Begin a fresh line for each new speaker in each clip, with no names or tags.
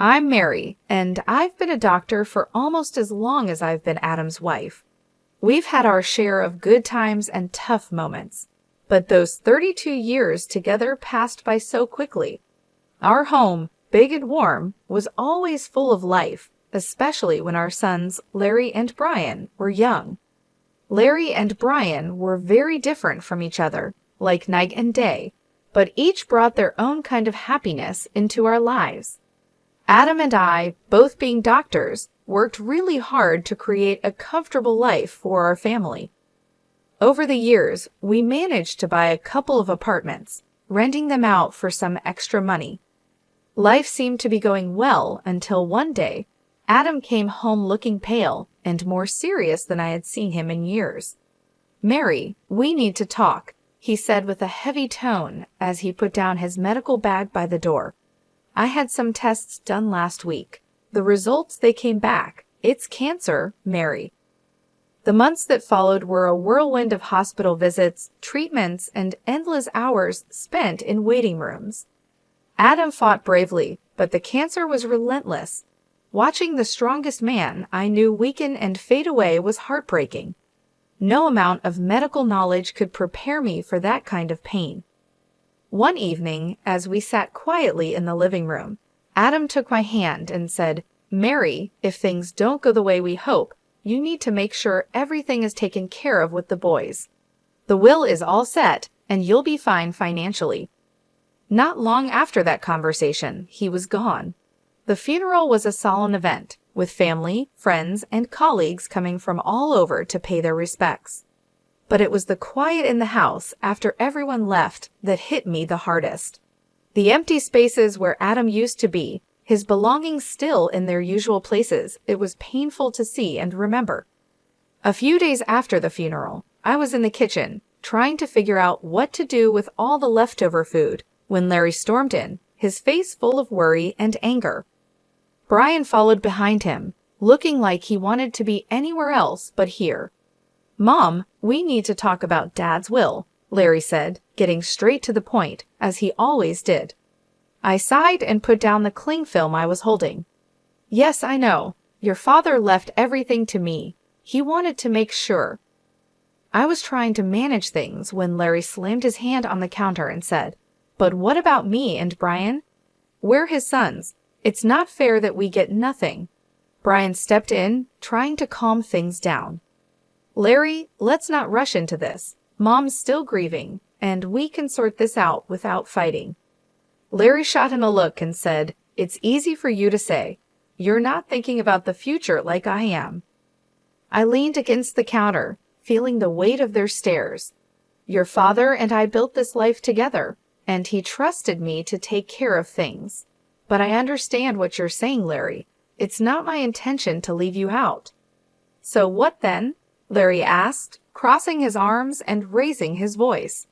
I'm Mary, and I've been a doctor for almost as long as I've been Adam's wife. We've had our share of good times and tough moments, but those 32 years together passed by so quickly. Our home, big and warm, was always full of life, especially when our sons, Larry and Brian, were young. Larry and Brian were very different from each other, like night and day, but each brought their own kind of happiness into our lives. Adam and I, both being doctors, worked really hard to create a comfortable life for our family. Over the years, we managed to buy a couple of apartments, renting them out for some extra money. Life seemed to be going well until one day, Adam came home looking pale and more serious than I had seen him in years. "Mary, we need to talk," he said with a heavy tone as he put down his medical bag by the door. "I had some tests done last week. The results, they came back. It's cancer, Mary." The months that followed were a whirlwind of hospital visits, treatments, and endless hours spent in waiting rooms. Adam fought bravely, but the cancer was relentless. Watching the strongest man I knew weaken and fade away was heartbreaking. No amount of medical knowledge could prepare me for that kind of pain. One evening, as we sat quietly in the living room, Adam took my hand and said, "Mary, if things don't go the way we hope, you need to make sure everything is taken care of with the boys. The will is all set, and you'll be fine financially." Not long after that conversation, he was gone. The funeral was a solemn event, with family, friends, and colleagues coming from all over to pay their respects. But it was the quiet in the house after everyone left that hit me the hardest. The empty spaces where Adam used to be, his belongings still in their usual places, it was painful to see and remember. A few days after the funeral, I was in the kitchen, trying to figure out what to do with all the leftover food, when Larry stormed in, his face full of worry and anger. Brian followed behind him, looking like he wanted to be anywhere else but here. "Mom, we need to talk about Dad's will," Larry said, getting straight to the point, as he always did. I sighed and put down the cling film I was holding. "Yes, I know. Your father left everything to me. He wanted to make sure." I was trying to manage things when Larry slammed his hand on the counter and said, "But what about me and Brian? We're his sons. It's not fair that we get nothing." Brian stepped in, trying to calm things down. "Larry, let's not rush into this. Mom's still grieving, and we can sort this out without fighting." Larry shot him a look and said, "It's easy for you to say. You're not thinking about the future like I am." I leaned against the counter, feeling the weight of their stares. "Your father and I built this life together, and he trusted me to take care of things. But I understand what you're saying, Larry. It's not my intention to leave you out." "So what then?" Larry asked, crossing his arms and raising his voice.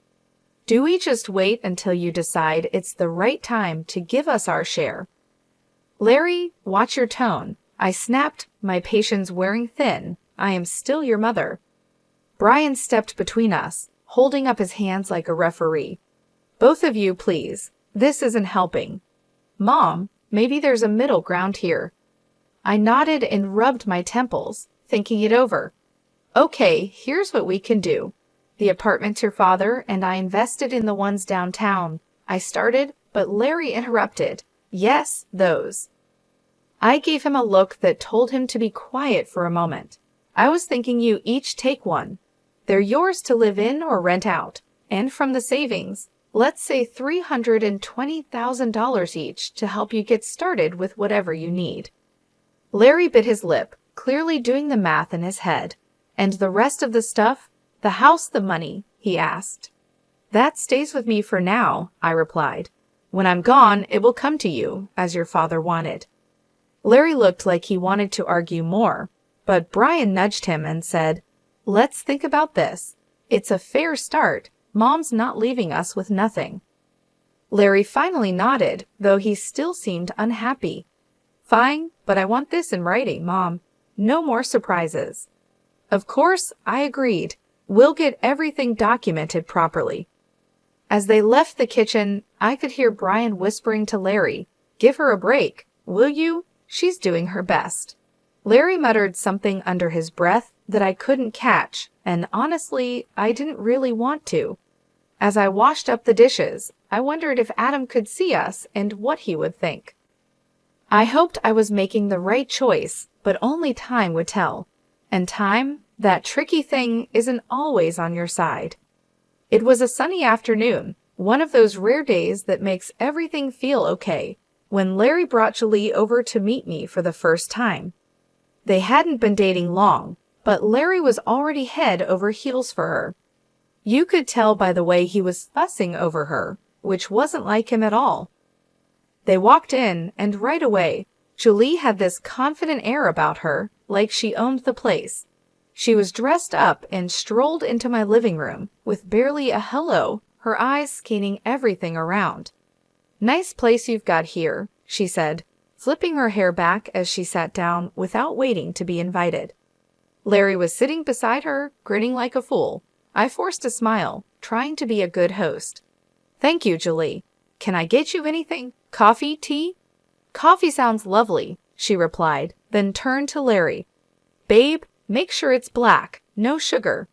"Do we just wait until you decide it's the right time to give us our share?" "Larry, watch your tone," I snapped, my patience wearing thin. "I am still your mother." Brian stepped between us, holding up his hands like a referee. "Both of you, please. This isn't helping." "Mom, maybe there's a middle ground here." I nodded and rubbed my temples, thinking it over. "Okay, here's what we can do. The apartments your father and I invested in the ones downtown," I started, but Larry interrupted. "Yes, those." I gave him a look that told him to be quiet for a moment. "I was thinking you each take one. They're yours to live in or rent out, and from the savings, let's say $320,000 each to help you get started with whatever you need." Larry bit his lip, clearly doing the math in his head. "And the rest of the stuff? The house, the money?" he asked. "That stays with me for now," I replied. "When I'm gone, it will come to you, as your father wanted." Larry looked like he wanted to argue more, but Brian nudged him and said, "Let's think about this. It's a fair start. Mom's not leaving us with nothing." Larry finally nodded, though he still seemed unhappy. "Fine, but I want this in writing, Mom. No more surprises." Of course, I agreed. "We'll get everything documented properly." As they left the kitchen, I could hear Brian whispering to Larry, "Give her a break. will you? She's doing her best." Larry muttered something under his breath that I couldn't catch, and honestly, I didn't really want to. As I washed up the dishes, I wondered if Adam could see us and what he would think. I hoped I was making the right choice, but only time would tell. And time, that tricky thing, isn't always on your side. It was a sunny afternoon, one of those rare days that makes everything feel okay, when Larry brought Julie over to meet me for the first time. They hadn't been dating long, but Larry was already head over heels for her. You could tell by the way he was fussing over her, which wasn't like him at all. They walked in, and right away, Julie had this confident air about her, like she owned the place. She was dressed up and strolled into my living room, with barely a hello, her eyes scanning everything around. "Nice place you've got here," she said, flipping her hair back as she sat down without waiting to be invited. Larry was sitting beside her, grinning like a fool. I forced a smile, trying to be a good host. "Thank you, Julie. Can I get you anything? Coffee, tea?" "Coffee sounds lovely," she replied, then turned to Larry. "Babe, make sure it's black, no sugar."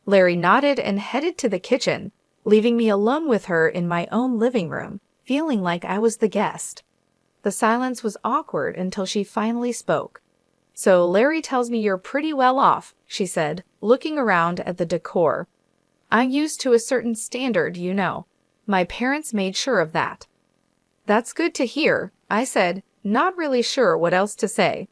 Larry nodded and headed to the kitchen, leaving me alone with her in my own living room, feeling like I was the guest. The silence was awkward until she finally spoke. "So Larry tells me you're pretty well off," she said, looking around at the decor. "I'm used to a certain standard, you know. My parents made sure of that." "That's good to hear," I said, not really sure what else to say.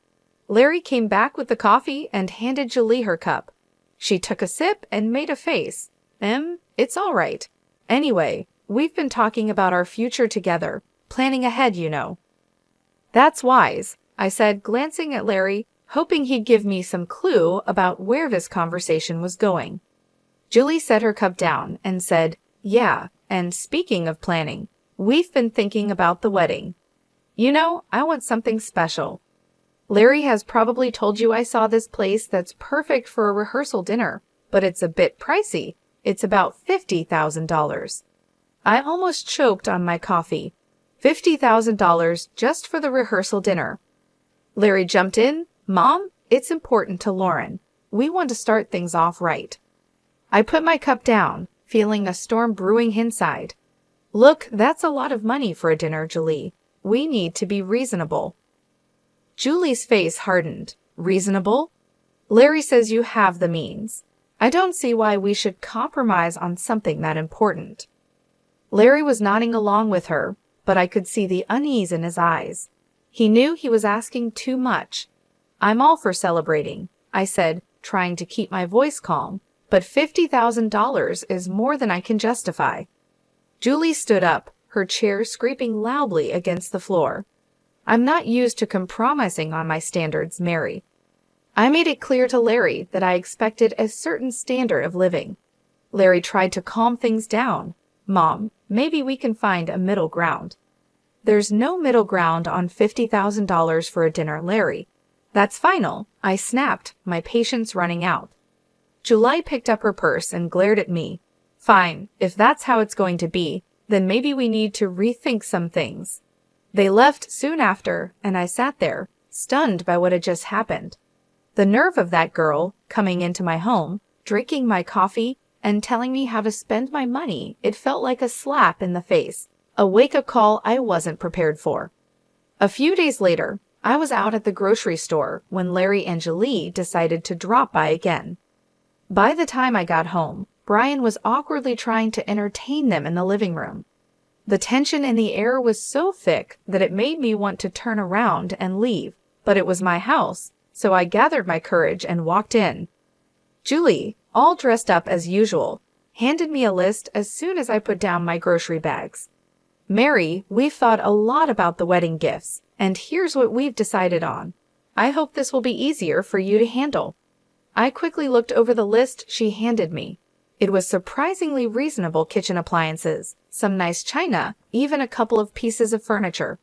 Larry came back with the coffee and handed Julie her cup. She took a sip and made a face. It's all right. Anyway, we've been talking about our future together, planning ahead, you know." "That's wise," I said, glancing at Larry, hoping he'd give me some clue about where this conversation was going. Julie set her cup down and said, "Yeah, and speaking of planning, we've been thinking about the wedding. You know, I want something special. Larry has probably told you I saw this place that's perfect for a rehearsal dinner, but it's a bit pricey. It's about $50,000. I almost choked on my coffee. $50,000 just for the rehearsal dinner. Larry jumped in. "Mom, it's important to Lauren. We want to start things off right." I put my cup down, feeling a storm brewing inside. "Look, that's a lot of money for a dinner, Julie. We need to be reasonable." Julie's face hardened. "Reasonable? Larry says you have the means. I don't see why we should compromise on something that important." Larry was nodding along with her, but I could see the unease in his eyes. He knew he was asking too much. "I'm all for celebrating," I said, trying to keep my voice calm, "but $50,000 is more than I can justify." Julie stood up, her chair scraping loudly against the floor. "I'm not used to compromising on my standards, Mary." I made it clear to Larry that I expected a certain standard of living. Larry tried to calm things down. "Mom, maybe we can find a middle ground." "There's no middle ground on $50,000 for a dinner, Larry. That's final," I snapped, my patience running out. Julie picked up her purse and glared at me. "Fine, if that's how it's going to be, then maybe we need to rethink some things." They left soon after, and I sat there, stunned by what had just happened. The nerve of that girl, coming into my home, drinking my coffee, and telling me how to spend my money, it felt like a slap in the face, a wake-up call I wasn't prepared for. A few days later, I was out at the grocery store when Larry and Julie decided to drop by again. By the time I got home, Brian was awkwardly trying to entertain them in the living room. The tension in the air was so thick that it made me want to turn around and leave, but it was my house, so I gathered my courage and walked in. Julie, all dressed up as usual, handed me a list as soon as I put down my grocery bags. "Mary, we've thought a lot about the wedding gifts, and here's what we've decided on. I hope this will be easier for you to handle." I quickly looked over the list she handed me. It was surprisingly reasonable kitchen appliances, some nice china, even a couple of pieces of furniture.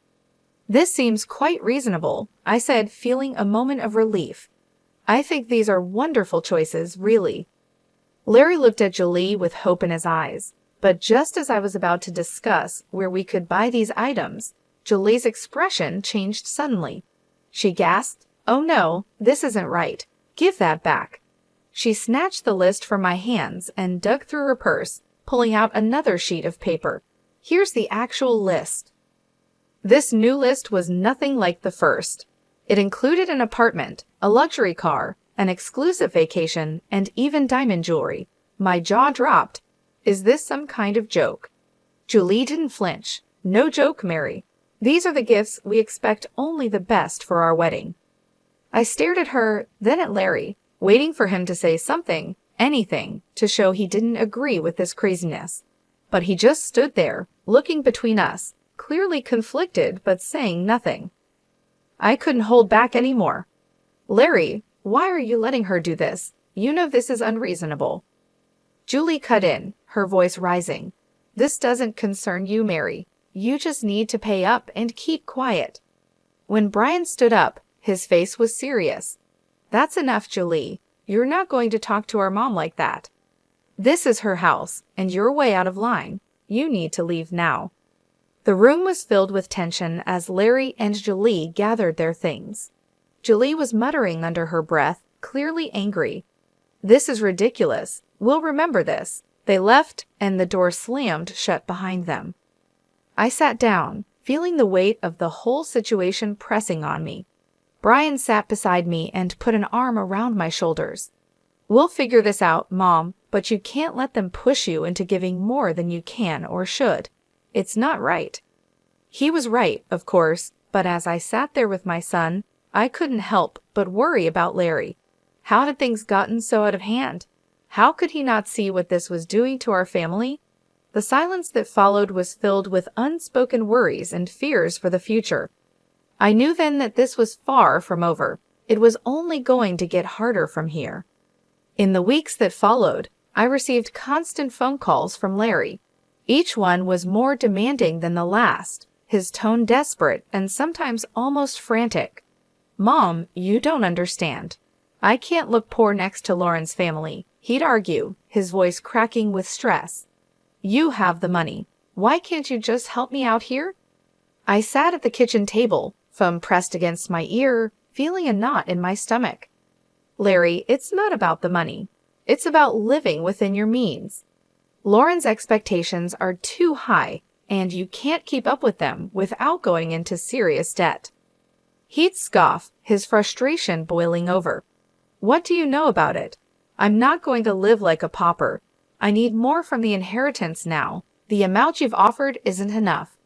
"This seems quite reasonable," I said, feeling a moment of relief. "I think these are wonderful choices, really." Larry looked at Julie with hope in his eyes, but just as I was about to discuss where we could buy these items, Julie's expression changed suddenly. She gasped, "Oh no, this isn't right. Give that back." She snatched the list from my hands and dug through her purse, pulling out another sheet of paper. "Here's the actual list." This new list was nothing like the first. It included an apartment, a luxury car, an exclusive vacation, and even diamond jewelry. My jaw dropped. Is this some kind of joke? Julie didn't flinch. "No joke, Mary. These are the gifts we expect only the best for our wedding." I stared at her, then at Larry, waiting for him to say something, anything, to show he didn't agree with this craziness. But he just stood there, looking between us, clearly conflicted but saying nothing. I couldn't hold back anymore. "Larry, why are you letting her do this? You know this is unreasonable." Julie cut in, her voice rising. "This doesn't concern you, Mary. You just need to pay up and keep quiet." When Brian stood up, his face was serious. "That's enough, Julie. You're not going to talk to our mom like that. This is her house, and you're way out of line. You need to leave now." The room was filled with tension as Larry and Julie gathered their things. Julie was muttering under her breath, clearly angry. "This is ridiculous. We'll remember this." They left, and the door slammed shut behind them. I sat down, feeling the weight of the whole situation pressing on me. Brian sat beside me and put an arm around my shoulders. "We'll figure this out, Mom, but you can't let them push you into giving more than you can or should. It's not right." He was right, of course, but as I sat there with my son, I couldn't help but worry about Larry. How had things gotten so out of hand? How could he not see what this was doing to our family? The silence that followed was filled with unspoken worries and fears for the future. I knew then that this was far from over. It was only going to get harder from here. In the weeks that followed, I received constant phone calls from Larry. Each one was more demanding than the last, his tone desperate and sometimes almost frantic. "Mom, you don't understand. I can't look poor next to Lauren's family," he'd argue, his voice cracking with stress. "You have the money. Why can't you just help me out here?" I sat at the kitchen table, thumb pressed against my ear, feeling a knot in my stomach. "Larry, it's not about the money. It's about living within your means. Lauren's expectations are too high, and you can't keep up with them without going into serious debt." He'd scoff, his frustration boiling over. "What do you know about it? I'm not going to live like a pauper. I need more from the inheritance now. The amount you've offered isn't enough."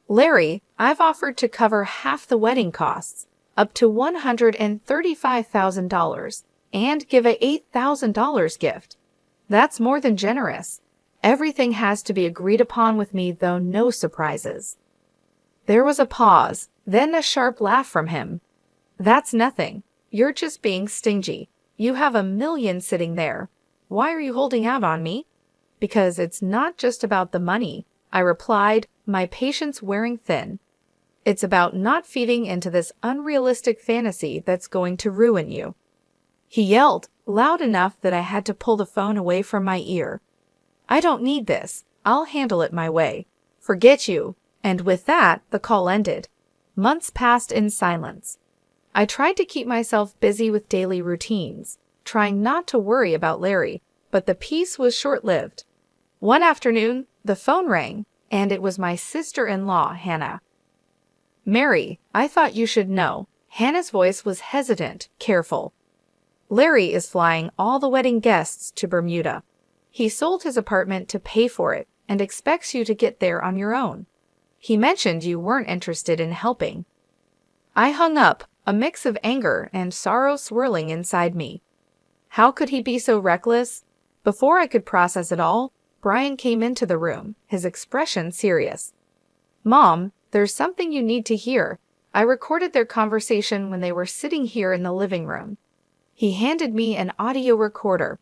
"Larry, I've offered to cover half the wedding costs, up to $135,000, and give a $8,000 gift. That's more than generous. Everything has to be agreed upon with me, though, no surprises." There was a pause, then a sharp laugh from him. "That's nothing. You're just being stingy. You have $1 million sitting there. Why are you holding out on me?" "Because it's not just about the money," I replied, my patience wearing thin. "It's about not feeding into this unrealistic fantasy that's going to ruin you." He yelled, loud enough that I had to pull the phone away from my ear. "I don't need this. I'll handle it my way. Forget you." And with that, the call ended. Months passed in silence. I tried to keep myself busy with daily routines, trying not to worry about Larry, but the peace was short-lived. One afternoon, the phone rang, and it was my sister-in-law, Hannah. "Mary, I thought you should know." Hannah's voice was hesitant, careful. "Larry is flying all the wedding guests to Bermuda. He sold his apartment to pay for it and expects you to get there on your own. He mentioned you weren't interested in helping." I hung up, a mix of anger and sorrow swirling inside me. How could he be so reckless? Before I could process it all, Brian came into the room, his expression serious. "Mom, there's something you need to hear." I recorded their conversation when they were sitting here in the living room. He handed me an audio recorder.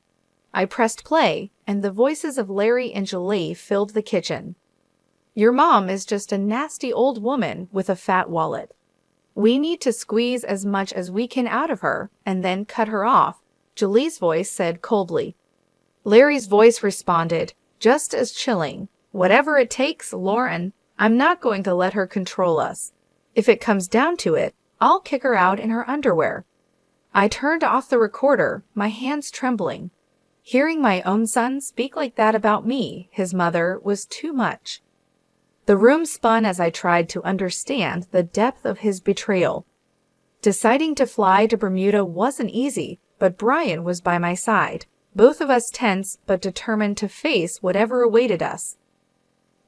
I pressed play, and the voices of Larry and Julie filled the kitchen. "Your mom is just a nasty old woman with a fat wallet. We need to squeeze as much as we can out of her and then cut her off," Julie's voice said coldly. Larry's voice responded, just as chilling. "Whatever it takes, Lauren. I'm not going to let her control us. If it comes down to it, I'll kick her out in her underwear. I turned off the recorder, my hands trembling. Hearing my own son speak like that about me, his mother, was too much. The room spun as I tried to understand the depth of his betrayal. Deciding to fly to Bermuda wasn't easy, but Brian was by my side, both of us tense but determined to face whatever awaited us.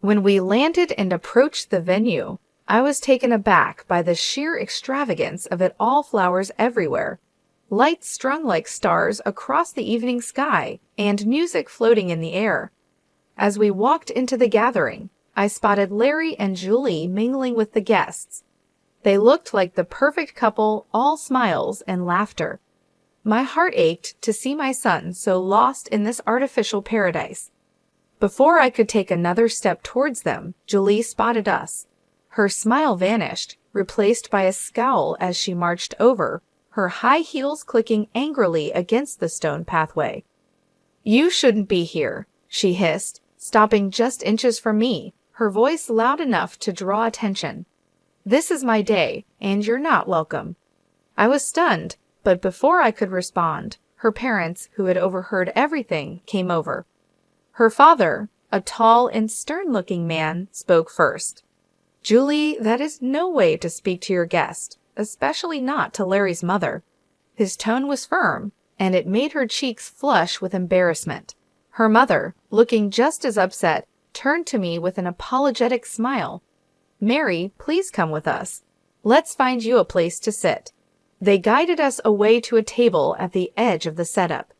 When we landed and approached the venue, I was taken aback by the sheer extravagance of it all. Flowers everywhere, lights strung like stars across the evening sky, and music floating in the air. As we walked into the gathering, I spotted Larry and Julie mingling with the guests. They looked like the perfect couple, all smiles and laughter. My heart ached to see my son so lost in this artificial paradise. Before I could take another step towards them, Julie spotted us. Her smile vanished, replaced by a scowl as she marched over, her high heels clicking angrily against the stone pathway. "You shouldn't be here," she hissed, stopping just inches from me, her voice loud enough to draw attention. "This is my day, and you're not welcome." I was stunned, but before I could respond, her parents, who had overheard everything, came over. Her father, a tall and stern-looking man, spoke first. "Julie, that is no way to speak to your guest, especially not to Larry's mother." His tone was firm, and it made her cheeks flush with embarrassment. Her mother, looking just as upset, turned to me with an apologetic smile. "Mary, please come with us. Let's find you a place to sit." They guided us away to a table at the edge of the setup.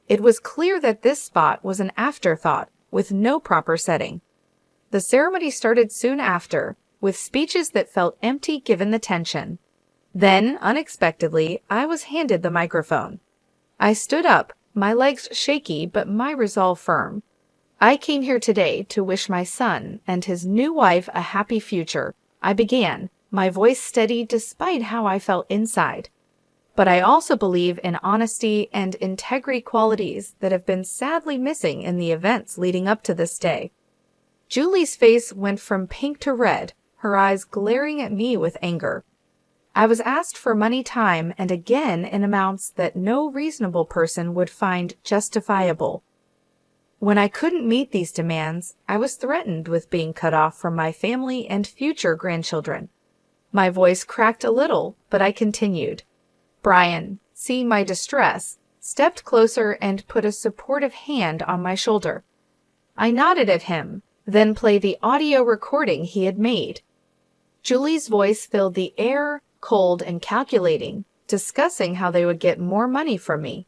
It was clear that this spot was an afterthought, with no proper setting. The ceremony started soon after, with speeches that felt empty given the tension. Then, unexpectedly, I was handed the microphone. I stood up, my legs shaky but my resolve firm. "I came here today to wish my son and his new wife a happy future," I began, my voice steady despite how I felt inside. "But I also believe in honesty and integrity, qualities that have been sadly missing in the events leading up to this day." Julie's face went from pink to red, her eyes glaring at me with anger. I was asked for money, time, and again in amounts that no reasonable person would find justifiable. When I couldn't meet these demands, I was threatened with being cut off from my family and future grandchildren. My voice cracked a little, but I continued. Brian, seeing my distress, stepped closer and put a supportive hand on my shoulder. I nodded at him, then played the audio recording he had made. Julie's voice filled the air, cold and calculating, discussing how they would get more money from me.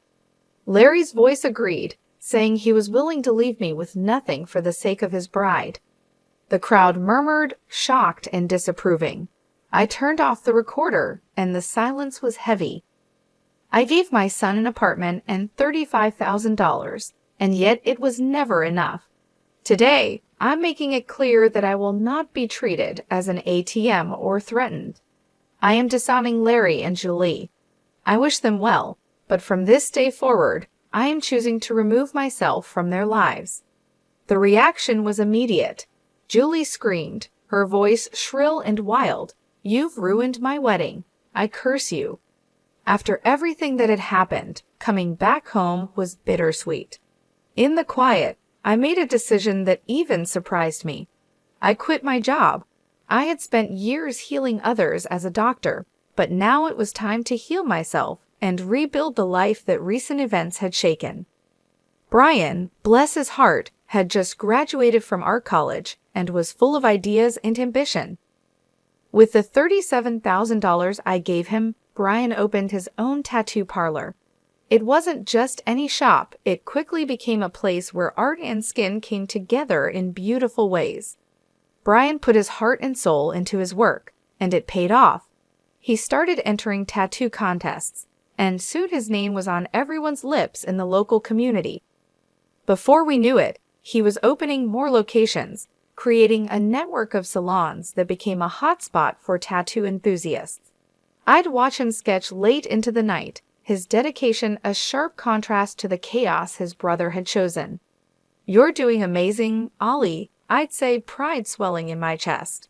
Larry's voice agreed, saying he was willing to leave me with nothing for the sake of his bride. The crowd murmured, shocked and disapproving. I turned off the recorder, and the silence was heavy. I gave my son an apartment and $35,000, and yet it was never enough. Today, I'm making it clear that I will not be treated as an ATM or threatened. I am disowning Larry and Julie. I wish them well, but from this day forward, I am choosing to remove myself from their lives. The reaction was immediate. Julie screamed, her voice shrill and wild. "You've ruined my wedding. I curse you." After everything that had happened, coming back home was bittersweet. In the quiet, I made a decision that even surprised me. I quit my job. I had spent years healing others as a doctor, but now it was time to heal myself and rebuild the life that recent events had shaken. Brian, bless his heart, had just graduated from art college and was full of ideas and ambition. With the $37,000 I gave him, Brian opened his own tattoo parlor. It wasn't just any shop, it quickly became a place where art and skin came together in beautiful ways. Brian put his heart and soul into his work, and it paid off. He started entering tattoo contests, and soon his name was on everyone's lips in the local community. Before we knew it, he was opening more locations, creating a network of salons that became a hotspot for tattoo enthusiasts. I'd watch him sketch late into the night, his dedication a sharp contrast to the chaos his brother had chosen. "You're doing amazing, Ollie," I'd say pride swelling in my chest.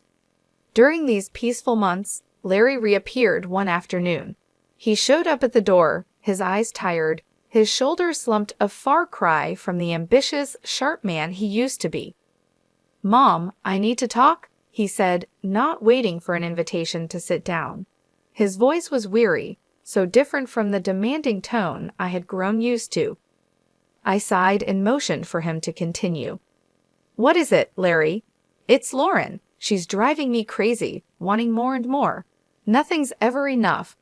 During these peaceful months, Larry reappeared one afternoon. He showed up at the door, his eyes tired, his shoulders slumped, a far cry from the ambitious, sharp man he used to be. "Mom, I need to talk," he said, not waiting for an invitation to sit down. His voice was weary, so different from the demanding tone I had grown used to. I sighed and motioned for him to continue. "What is it, Larry?" "It's Lauren. She's driving me crazy, wanting more and more. Nothing's ever enough.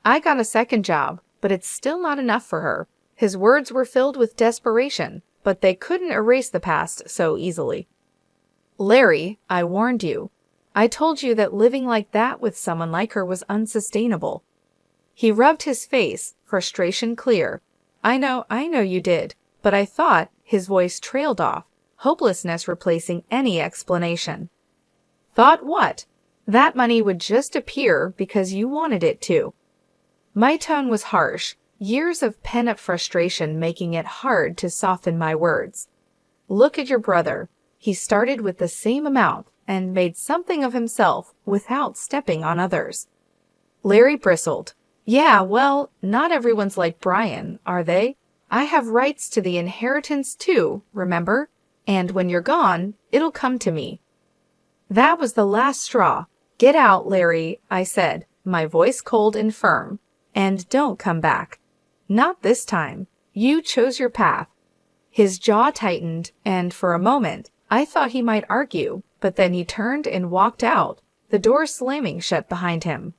I got a second job, but it's still not enough for her." His words were filled with desperation, but they couldn't erase the past so easily. "Larry, I warned you. I told you that living like that with someone like her was unsustainable." He rubbed his face, frustration clear. I know you did, but I thought," his voice trailed off, hopelessness replacing any explanation. "Thought what?" "That money would just appear because you wanted it to." My tone was harsh, years of pent-up frustration making it hard to soften my words. "Look at your brother. He started with the same amount and made something of himself without stepping on others." Larry bristled. "Yeah, well, not everyone's like Brian, are they? I have rights to the inheritance too, remember? And when you're gone, it'll come to me." That was the last straw. "Get out, Larry," I said, my voice cold and firm. "And don't come back. Not this time. You chose your path." His jaw tightened, and for a moment, I thought he might argue, but then he turned and walked out, the door slamming shut behind him.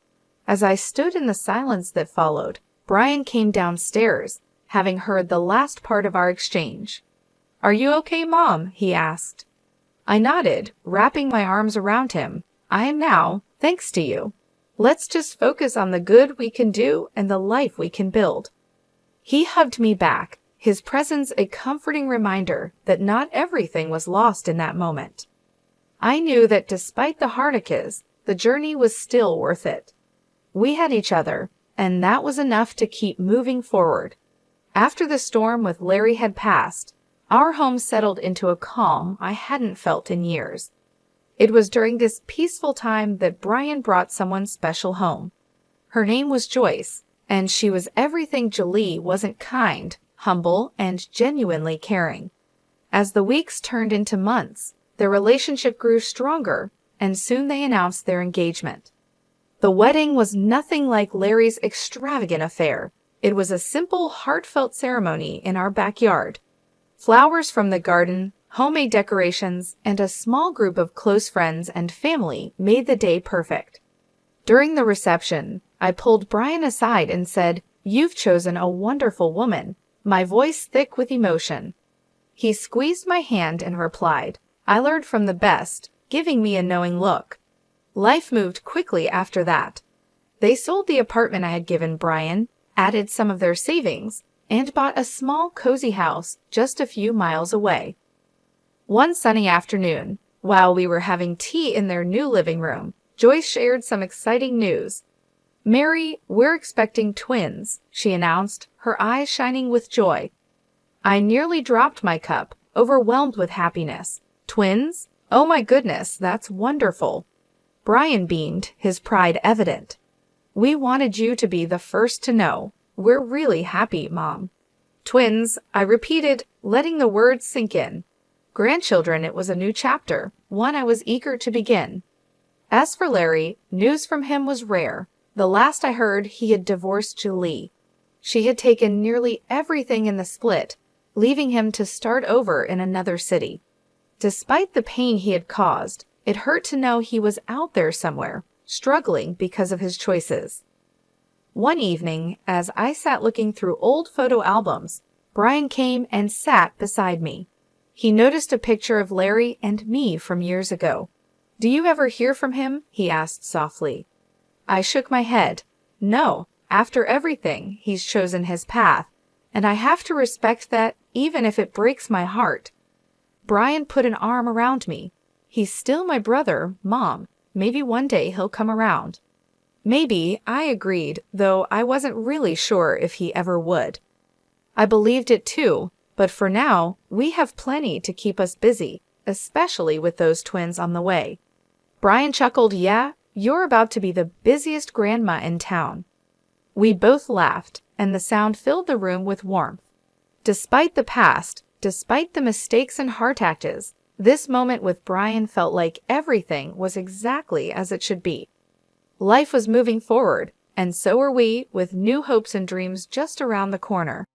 As I stood in the silence that followed, Brian came downstairs, having heard the last part of our exchange. "Are you okay, Mom?" he asked. I nodded, wrapping my arms around him. "I am now, thanks to you. Let's just focus on the good we can do and the life we can build." He hugged me back, his presence a comforting reminder that not everything was lost in that moment. I knew that despite the hardships, the journey was still worth it. We had each other, and that was enough to keep moving forward. After the storm with Larry had passed, our home settled into a calm I hadn't felt in years. It was during this peaceful time that Brian brought someone special home. Her name was Joyce, and she was everything Jolie wasn't: kind, humble, and genuinely caring. As the weeks turned into months, their relationship grew stronger, and soon they announced their engagement. The wedding was nothing like Larry's extravagant affair. It was a simple, heartfelt ceremony in our backyard. Flowers from the garden, homemade decorations, and a small group of close friends and family made the day perfect. During the reception, I pulled Brian aside and said, "You've chosen a wonderful woman," my voice thick with emotion. He squeezed my hand and replied, "I learned from the best," giving me a knowing look. Life moved quickly after that. They sold the apartment I had given Brian, added some of their savings, and bought a small, cozy house just a few miles away. One sunny afternoon, while we were having tea in their new living room, Joyce shared some exciting news. "Mary, we're expecting twins," she announced, her eyes shining with joy. I nearly dropped my cup, overwhelmed with happiness. "Twins? Oh my goodness, that's wonderful." Brian beamed, his pride evident. "We wanted you to be the first to know. We're really happy, Mom." "Twins," I repeated, letting the words sink in. Grandchildren, it was a new chapter, one I was eager to begin. As for Larry, news from him was rare. The last I heard, he had divorced Julie. She had taken nearly everything in the split, leaving him to start over in another city. Despite the pain he had caused, it hurt to know he was out there somewhere, struggling because of his choices. One evening, as I sat looking through old photo albums, Brian came and sat beside me. He noticed a picture of Larry and me from years ago. "Do you ever hear from him?" he asked softly. I shook my head. "No, after everything, he's chosen his path, and I have to respect that, even if it breaks my heart." Brian put an arm around me. "He's still my brother, Mom. Maybe one day he'll come around." Maybe, I agreed, though I wasn't really sure if he ever would. I believed it too, but for now, we have plenty to keep us busy, especially with those twins on the way. Brian chuckled, "Yeah, you're about to be the busiest grandma in town." We both laughed, and the sound filled the room with warmth. Despite the past, despite the mistakes and heart attacks, this moment with Brian felt like everything was exactly as it should be. Life was moving forward, and so were we, with new hopes and dreams just around the corner.